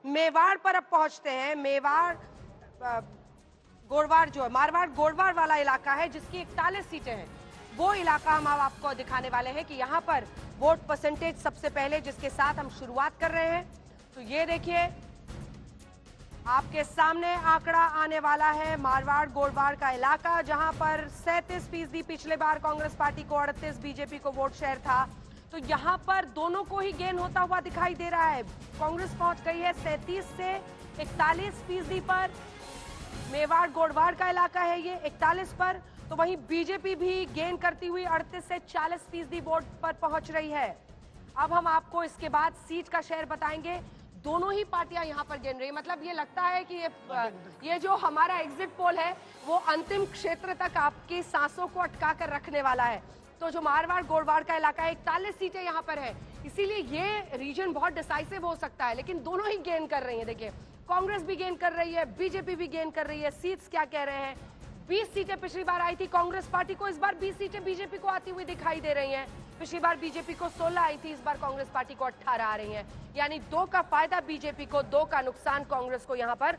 मेवाड़ पर अब पहुंचते हैं। मेवाड़ गोरवाड़ जो है, मारवाड़ गोरवाड़ वाला इलाका है जिसकी 41 सीटें हैं। वो इलाका हम अब आपको दिखाने वाले हैं कि यहाँ पर वोट परसेंटेज सबसे पहले जिसके साथ हम शुरुआत कर रहे हैं। तो ये देखिए आपके सामने आंकड़ा आने वाला है मारवाड़ गोरवाड़ का इलाका, जहां पर 37% पिछले बार कांग्रेस पार्टी को, 38 बीजेपी को वोट शेयर था। तो यहां पर दोनों को ही गेन होता हुआ दिखाई दे रहा है। कांग्रेस पहुंच गई है 37 से 41% पर। मेवाड़ गोरवाड़ का इलाका है ये 41 पर। तो वहीं बीजेपी भी गेन करती हुई 38 से 40% वोट पर पहुंच रही है। अब हम आपको इसके बाद सीट का शेयर बताएंगे। दोनों ही पार्टियां यहां पर गिन रही है। मतलब ये लगता है कि ये जो हमारा एग्जिट पोल है वो अंतिम क्षेत्र तक आपकी सांसों को अटका कर रखने वाला है। तो जो मारवाड़ गोरवाड़ का इलाका है 41 सीटें यहां पर है, इसीलिए ये रीजन बहुत डिसाइसिव हो सकता है। लेकिन दोनों ही गेन कर रही है। देखिए कांग्रेस भी गेन कर रही है, बीजेपी भी गेन कर रही है। सीट्स क्या कह रहे हैं, 20 सीटें पिछली बार आई थी कांग्रेस पार्टी को, इस बार 20 सीटें बीजेपी को आती हुई दिखाई दे रही हैं। पिछली बार बीजेपी को 16 आई थी, इस बार कांग्रेस पार्टी को 18 आ रही हैं। यानी 2 का फायदा बीजेपी को, 2 का नुकसान कांग्रेस को यहां पर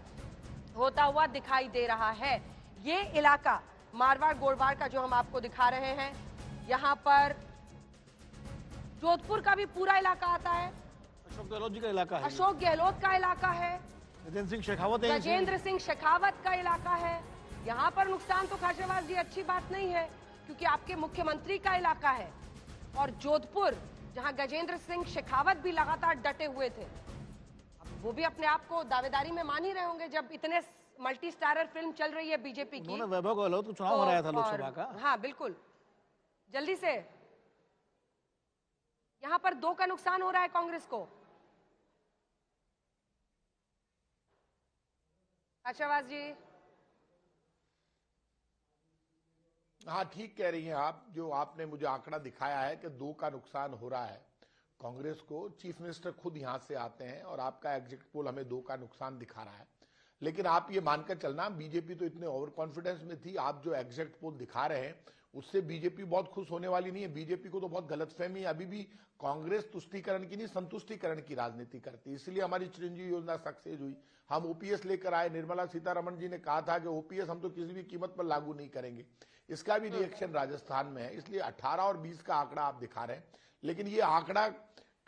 होता हुआ दिखाई दे रहा है। ये इलाका मारवाड़ गोरवाड़ का जो हम आपको दिखा रहे हैं, यहां पर जोधपुर का भी पूरा इलाका आता है। अशोक गहलोत जी का इलाका है। अशोक गहलोत का इलाका है। गजेंद्र सिंह शेखावत का इलाका है। यहाँ पर नुकसान तो खाशावास जी अच्छी बात नहीं है, क्योंकि आपके मुख्यमंत्री का इलाका है। और जोधपुर जहां गजेंद्र सिंह शेखावत भी लगातार डटे हुए थे, अब वो भी अपने आप को दावेदारी में मान ही रहे होंगे जब इतने मल्टी स्टारर फिल्म चल रही है बीजेपी की। वैभव गहलोत को चुनाव हराया था लोकसभा का। हाँ बिल्कुल, जल्दी से यहां पर 2 का नुकसान हो रहा है कांग्रेस को। खाशावास जी। हाँ ठीक कह रही हैं आप। जो आपने मुझे आंकड़ा दिखाया है कि 2 का नुकसान हो रहा है कांग्रेस को, चीफ मिनिस्टर खुद यहां से आते हैं और आपका एग्जिट पोल हमें 2 का नुकसान दिखा रहा है। लेकिन आप ये मानकर चलना, बीजेपी तो इतने ओवर कॉन्फिडेंस में थी, आप जो एग्जिट पोल दिखा रहे हैं उससे बीजेपी बहुत खुश होने वाली नहीं है। बीजेपी को तो बहुत गलतफहमी है। अभी भी कांग्रेस तुष्टीकरण की नहीं, संतुष्टीकरण की राजनीति करती है। इसलिए हमारी चिरंजीवी योजना सक्सेस हुई। हम ओपीएस लेकर आए। निर्मला सीतारमण जी ने कहा था कि ओपीएस हम तो किसी भी कीमत पर लागू नहीं करेंगे। इसका भी रिएक्शन राजस्थान में है। इसलिए 18 और 20 का आंकड़ा आप दिखा रहे हैं, लेकिन ये आंकड़ा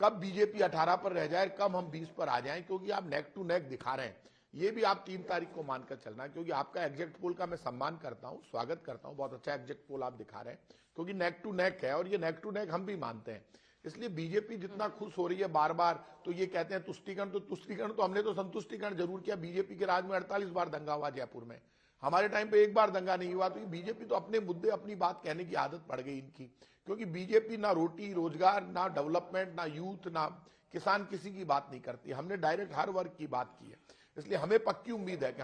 कब बीजेपी 18 पर रह जाए, कब हम 20 पर आ जाएं, क्योंकि आप नेक टू नेक दिखा रहे हैं। ये भी आप 3 तारीख को मानकर चलना, क्योंकि आपका एग्जिट पोल का मैं सम्मान करता हूं, स्वागत करता हूं। बहुत अच्छा एग्जिट पोल आप दिखा रहे हैं, क्योंकि नेक टू नेक है और ये नेक टू नेक हम भी मानते हैं। इसलिए बीजेपी जितना खुश हो रही है बार बार, तो ये कहते हैं तुष्टीकरण, तो तुष्टीकरण तो हमने तो संतुष्टीकरण जरूर किया। बीजेपी के राज में 48 बार दंगा हुआ जयपुर में, हमारे टाइम पे 1 बार दंगा नहीं हुआ। तो बीजेपी तो अपने मुद्दे, अपनी बात कहने की आदत पड़ गई इनकी, क्योंकि बीजेपी ना रोटी रोजगार, ना डेवलपमेंट, ना यूथ, ना किसान, किसी की बात नहीं करती। हमने डायरेक्ट हर वर्ग की बात की है। इसलिए हमें पक्की उम्मीद है कि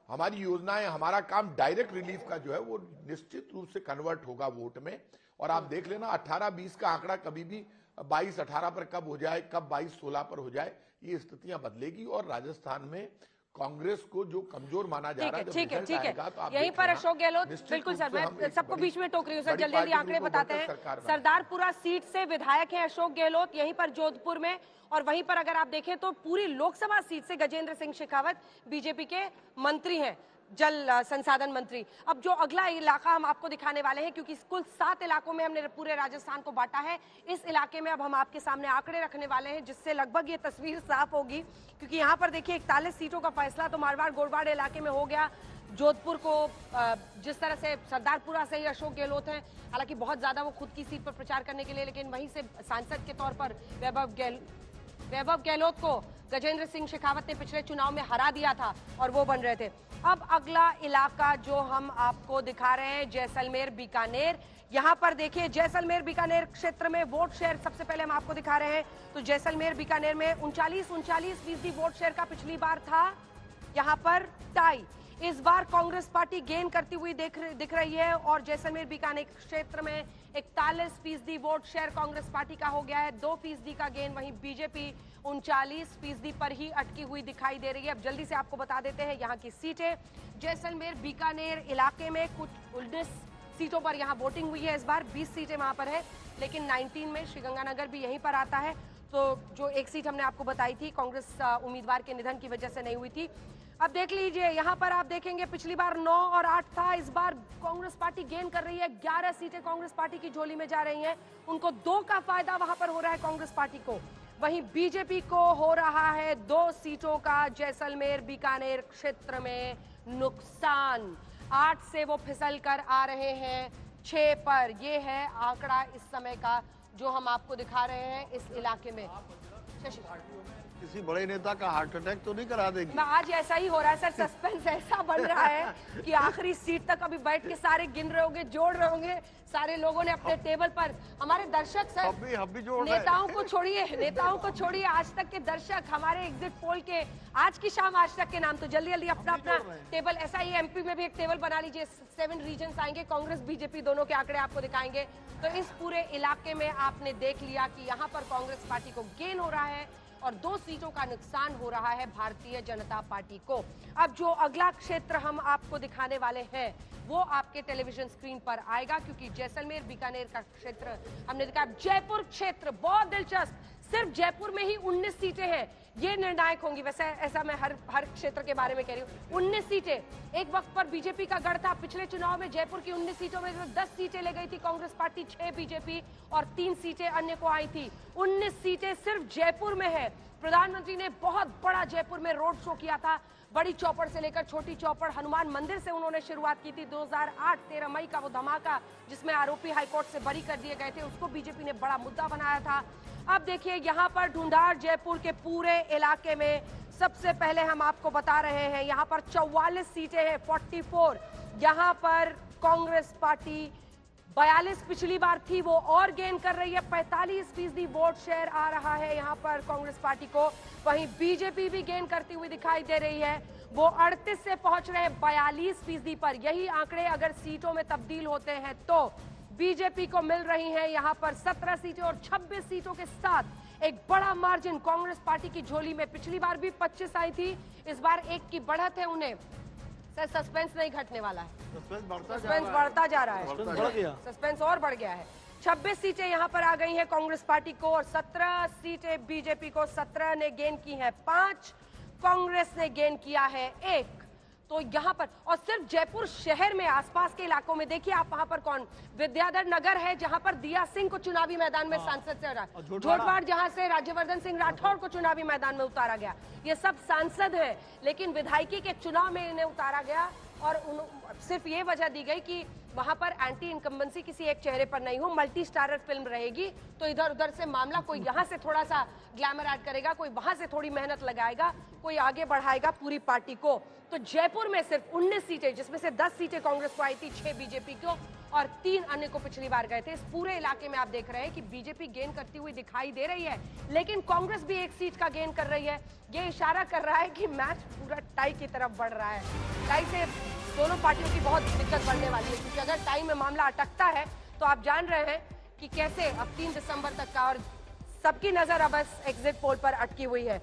हमारी योजनाएं, हमारा काम डायरेक्ट रिलीफ का जो है वो निश्चित रूप से कन्वर्ट होगा वोट में। और आप देख लेना 18-20 का आंकड़ा कभी भी 22-18 पर कब हो जाए, कब 22-16 पर हो जाए, ये स्थितियां बदलेगी। और राजस्थान में कांग्रेस को जो कमजोर माना जा रहा है, ठीक है। तो यहीं पर अशोक गहलोत, बिल्कुल सर, मैं सबको बीच में टोक रही हूँ सर, जल्दी जल्दी आंकड़े बताते हैं। सरदारपुरा सीट से विधायक हैं अशोक गहलोत, यहीं पर जोधपुर में। और वहीं पर अगर आप देखें तो पूरी लोकसभा सीट से गजेंद्र सिंह शेखावत बीजेपी के मंत्री हैं, जल संसाधन मंत्री। अब जो अगला इलाका हम आपको दिखाने वाले हैं, क्योंकि कुल 7 इलाकों में हमने पूरे राजस्थान को बांटा है, इस इलाके में अब हम आपके सामने आंकड़े रखने वाले हैं, जिससे लगभग ये तस्वीर साफ होगी। क्योंकि यहाँ पर देखिए 41 सीटों का फैसला तो मारवाड़ गोरवाड़ इलाके में हो गया। जोधपुर को जिस तरह से सरदारपुरा से ही अशोक गहलोत हैं, हालांकि बहुत ज्यादा वो खुद की सीट पर प्रचार करने के लिए, लेकिन वहीं से सांसद के तौर पर वैभव गहलोत को गजेंद्र सिंह शेखावत ने पिछले चुनाव में हरा दिया था और वो बन रहे थे। अब अगला इलाका जो हम आपको दिखा रहे हैं, जैसलमेर बीकानेर। यहाँ पर देखिए जैसलमेर बीकानेर क्षेत्र में वोट शेयर सबसे पहले हम आपको दिखा रहे हैं। तो जैसलमेर बीकानेर में 39% वोट शेयर का पिछली बार था। यहाँ पर टाई। इस बार कांग्रेस पार्टी गेन करती हुई दिख रही है और जैसलमेर बीकानेर क्षेत्र में 41% वोट शेयर कांग्रेस पार्टी का हो गया है, 2% का गेन। वहीं बीजेपी 39% पर ही अटकी हुई दिखाई दे रही है। अब जल्दी से आपको बता देते हैं यहाँ की सीटें। जैसलमेर बीकानेर इलाके में कुछ 19 सीटों पर यहाँ वोटिंग हुई है इस बार, 20 सीटें वहां पर है, लेकिन 19 में श्रीगंगानगर भी यहीं पर आता है। तो जो एक सीट हमने आपको बताई थी कांग्रेस उम्मीदवार के निधन की वजह से नहीं हुई थी। अब देख लीजिए यहाँ पर आप देखेंगे पिछली बार 9 और 8 था, इस बार कांग्रेस पार्टी गेन कर रही है। 11 सीटें कांग्रेस पार्टी की झोली में जा रही हैं। उनको 2 का फायदा वहां पर हो रहा है कांग्रेस पार्टी को। वहीं बीजेपी को हो रहा है 2 सीटों का जैसलमेर बीकानेर क्षेत्र में नुकसान। 8 से वो फिसल कर आ रहे हैं 6 पर। ये है आंकड़ा इस समय का जो हम आपको दिखा रहे हैं इस इलाके में। किसी बड़े नेता का हार्ट अटैक तो नहीं करा देगी? आज ऐसा ही हो रहा है सर, सस्पेंस ऐसा बन रहा है कि आखिरी सीट तक अभी बैठ के सारे गिन रहे होंगे, जोड़ रहे होंगे। सारे लोगों ने अपने टेबल पर, हमारे दर्शक सर, हम भी जोड़ नेताओं को छोड़िए, आज तक के दर्शक हमारे एग्जिट पोल के आज की शाम आज तक के नाम, तो जल्दी जल्दी अपना अपना टेबल, ऐसा ही एमपी में भी एक टेबल बना लीजिए। 7 रीजन आएंगे, कांग्रेस बीजेपी दोनों के आंकड़े आपको दिखाएंगे। तो इस पूरे इलाके में आपने देख लिया कि यहाँ पर कांग्रेस पार्टी को गेन हो रहा है और 2 सीटों का नुकसान हो रहा है भारतीय जनता पार्टी को। अब जो अगला क्षेत्र हम आपको दिखाने वाले हैं वो आपके टेलीविजन स्क्रीन पर आएगा, क्योंकि जैसलमेर बीकानेर का क्षेत्र हमने दिखाया। जयपुर क्षेत्र बहुत दिलचस्प, सिर्फ जयपुर में ही 19 सीटें हैं, ये निर्णायक होंगी। वैसे ऐसा मैं हर क्षेत्र के बारे में कह रही हूँ। 19 सीटें एक वक्त पर बीजेपी का गढ़ था। पिछले चुनाव में जयपुर की 19 सीटों में से 10 सीटें ले गई थी कांग्रेस पार्टी, 6 बीजेपी और 3 सीटें अन्य को आई थी। 19 सीटें सिर्फ जयपुर में है। प्रधानमंत्री ने बहुत बड़ा जयपुर में रोड शो किया था, बड़ी चौपड़ से लेकर छोटी चौपड़, हनुमान मंदिर से उन्होंने शुरुआत की थी। 2008 13 मई का वो धमाका जिसमें आरोपी हाईकोर्ट से बरी कर दिए गए थे, उसको बीजेपी ने बड़ा मुद्दा बनाया था। अब देखिए यहाँ पर ढूंढार जयपुर के पूरे इलाके में सबसे पहले हम आपको बता रहे हैं, यहाँ पर 44 सीटें हैं, 44। यहाँ पर कांग्रेस पार्टी 42 पिछली बार थी, वो और गेन कर रही है। 45% वोट शेयर आ रहा है यहाँ पर कांग्रेस पार्टी को। वहीं बीजेपी भी गेन करती हुई दिखाई दे रही है, वो 38 से पहुंच रहे हैं 42% पर। यही आंकड़े अगर सीटों में तब्दील होते हैं तो बीजेपी को मिल रही हैं यहाँ पर 17 सीटें और 26 सीटों के साथ एक बड़ा मार्जिन कांग्रेस पार्टी की झोली में। पिछली बार भी 25 आई थी, इस बार 1 की बढ़त है उन्हें। सर सस्पेंस नहीं घटने वाला है, सस्पेंस बढ़ता जा रहा है, सस्पेंस और बढ़ गया है। 26 सीटें यहाँ पर आ गई हैं कांग्रेस पार्टी को और 17 सीटें बीजेपी को। 17 ने गेन की है 5, कांग्रेस ने गेन किया है 1। तो यहाँ पर और सिर्फ जयपुर शहर में आसपास के इलाकों में देखिए आप, वहां पर कौन, विद्याधर नगर है जहां पर दिया सिंह को चुनावी मैदान में सांसद से हटा, झोटवाड़ जहां से राज्यवर्धन सिंह राठौड़ को चुनावी मैदान में उतारा गया। ये सब सांसद हैं, लेकिन विधायकी के चुनाव में इन्हें उतारा गया और सिर्फ ये वजह दी गई कि वहां पर एंटी इनकम्बेंसी किसी एक चेहरे पर नहीं हो, मल्टी स्टारर फिल्म रहेगी, तो इधर उधर से मामला, कोई यहाँ से थोड़ा सा ग्लैमर ऐड करेगा, कोई वहां से थोड़ी मेहनत लगाएगा, कोई आगे बढ़ाएगा पूरी पार्टी को। तो जयपुर में सिर्फ 19 सीटें, जिसमें से 10 सीटें कांग्रेस को आई थी, 6 बीजेपी को और 3 अन्य को पिछली बार गए थे। इस पूरे इलाके में आप देख रहे हैं कि बीजेपी गेन करती हुई दिखाई दे रही है, लेकिन कांग्रेस भी 1 सीट का गेन कर रही है। ये इशारा कर रहा है कि मैच पूरा टाई की तरफ बढ़ रहा है। टाई से दोनों पार्टियों की बहुत दिक्कत बढ़ने वाली है, क्योंकि अगर टाई में मामला अटकता है तो आप जान रहे हैं कि कैसे अब 3 दिसंबर तक का, और सबकी नजर अब बस एग्जिट पोल पर अटकी हुई है।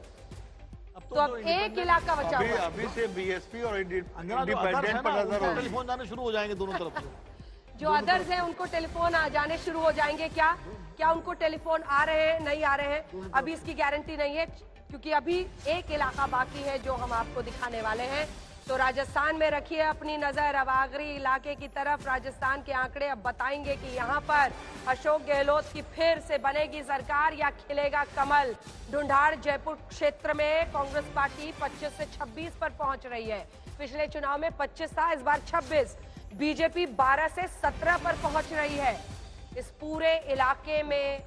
तो अब एक इलाका बचा हुआ है। अभी से बीएसपी और इंडिपेंडेंट पर नजर, टेलीफोन जाने शुरू हो जाएंगे दोनों तरफ से। जो अदर्स हैं उनको टेलीफोन जाने शुरू हो जाएंगे। क्या उनको टेलीफोन आ रहे हैं, नहीं आ रहे हैं, अभी इसकी गारंटी नहीं है, क्योंकि अभी एक इलाका बाकी है जो हम आपको दिखाने वाले हैं। तो राजस्थान में रखिए अपनी नजर। अब आखिरी इलाके की तरफ राजस्थान के आंकड़े अब बताएंगे कि यहाँ पर अशोक गहलोत की फिर से बनेगी सरकार या खिलेगा कमल। ढूंढार जयपुर क्षेत्र में कांग्रेस पार्टी 25 से 26 पर पहुंच रही है। पिछले चुनाव में 25 था, इस बार 26। बीजेपी 12 से 17 पर पहुंच रही है। इस पूरे इलाके में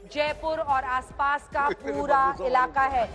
जयपुर और आसपास का पूरा इलाका है।